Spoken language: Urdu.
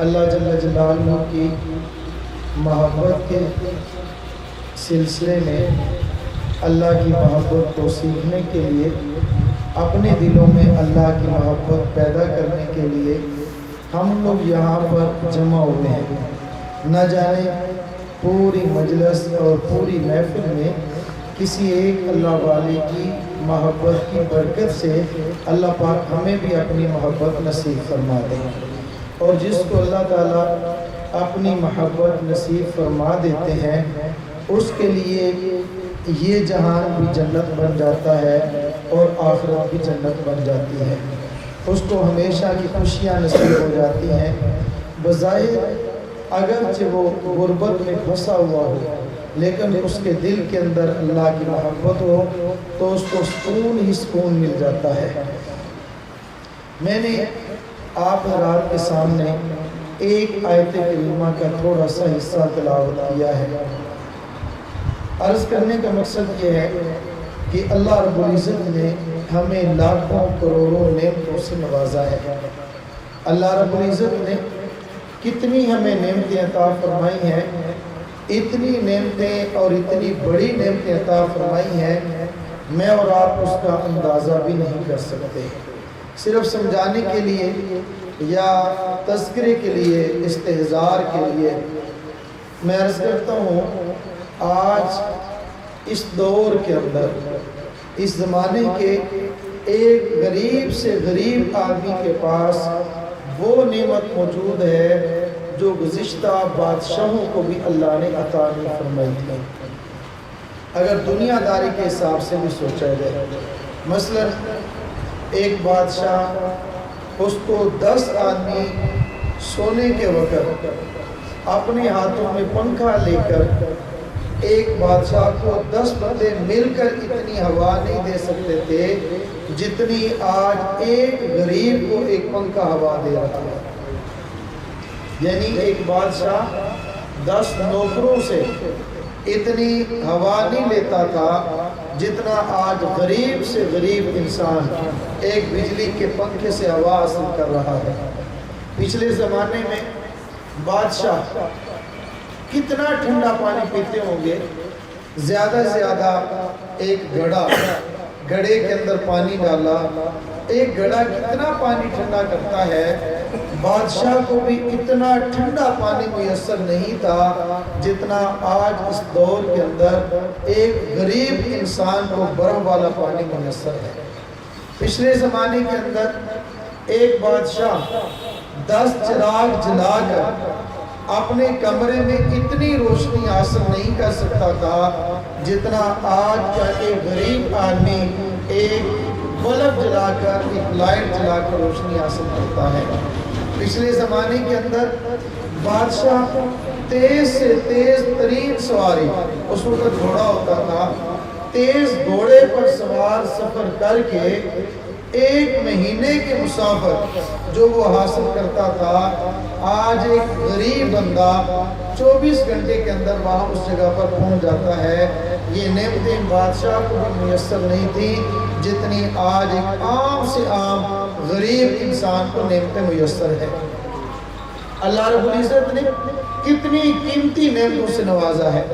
اللہ جل جلالہ کی محبت کے سلسلے میں اللہ کی محبت کو سیکھنے کے لیے، اپنے دلوں میں اللہ کی محبت پیدا کرنے کے لیے ہم لوگ یہاں پر جمع ہوئے ہیں۔ نہ جانے پوری مجلس اور پوری محفل میں کسی ایک اللہ والے کی محبت کی برکت سے اللہ پاک ہمیں بھی اپنی محبت نصیب فرما دے، اور جس کو اللہ تعالیٰ اپنی محبت نصیب فرما دیتے ہیں اس کے لیے یہ جہان بھی جنت بن جاتا ہے اور آخرت بھی جنت بن جاتی ہے۔ اس کو ہمیشہ کی خوشیاں نصیب ہو جاتی ہیں۔ بظاہر اگرچہ وہ غربت میں پھنسا ہوا ہو، لیکن اس کے دل کے اندر اللہ کی محبت ہو تو اس کو سکون ہی سکون مل جاتا ہے۔ میں نے آپ حضرات کے سامنے ایک آیت کریمہ کا تھوڑا سا حصہ تلاوت کیا ہے۔ عرض کرنے کا مقصد یہ ہے کہ اللہ رب العزت نے ہمیں لاکھوں کروڑوں نعمتوں سے نوازا ہے۔ اللہ رب العزت نے کتنی ہمیں نعمتیں عطا فرمائی ہیں، اتنی نعمتیں اور اتنی بڑی نعمتیں عطا فرمائی ہیں، میں اور آپ اس کا اندازہ بھی نہیں کر سکتے۔ صرف سمجھانے کے لیے یا تذکرے کے لیے، استحضار کے لیے میں عرض کرتا ہوں، آج اس دور کے اندر، اس زمانے کے ایک غریب سے غریب آدمی کے پاس وہ نعمت موجود ہے جو گزشتہ بادشاہوں کو بھی اللہ نے عطا نہیں فرمائی تھی۔ اگر دنیا داری کے حساب سے بھی سوچا جائے، مثلا ایک بادشاہ، اس کو 10 آدمی سونے کے وقت اپنے ہاتھوں میں پنکھا لے کر، ایک بادشاہ کو 10 بندے مل کر اتنی ہوا نہیں دے سکتے تھے جتنی آج ایک غریب کو ایک پنکھا ہوا دے رہا ہے۔ یعنی ایک بادشاہ 10 نوکروں سے اتنی ہوا نہیں لیتا تھا جتنا آج غریب سے غریب انسان ایک بجلی کے پنکھے سے ہوا حاصل کر رہا ہے۔ پچھلے زمانے میں بادشاہ کتنا ٹھنڈا پانی پیتے ہوں گے؟ زیادہ سے زیادہ ایک گھڑے کے اندر پانی ڈالا، ایک گھڑا کتنا پانی ٹھنڈا کرتا ہے؟ بادشاہ کو بھی اتنا ٹھنڈا پانی میسر نہیں تھا جتنا آج اس دور کے اندر ایک غریب انسان کو برف والا پانی میسر ہے۔ پچھلے زمانے کے اندر ایک بادشاہ 10 چراغ جلا کر اپنے کمرے میں اتنی روشنی حاصل نہیں کر سکتا تھا جتنا آج کا ایک غریب آدمی ایک بلب جلا کر، ایک لائٹ جلا کر روشنی حاصل کرتا ہے۔ پچھلے زمانے کے اندر بادشاہ تیز سے تیز ترین سواری، اس وقت گھوڑا ہوتا تھا، تیز گھوڑے پر سوار سفر کر کے 1 مہینے کے مسافر جو وہ حاصل کرتا تھا، آج ایک غریب بندہ 24 گھنٹے کے اندر وہاں اس جگہ پر پہنچ جاتا ہے۔ یہ نعمتیں بادشاہ کو بھی میسر نہیں تھی جتنی آج ایک عام سے عام غریب انسان کو نعمتیں میسر ہے۔ اللہ رب العزت نے کتنی قیمتی نعمتوں سے نوازا ہے۔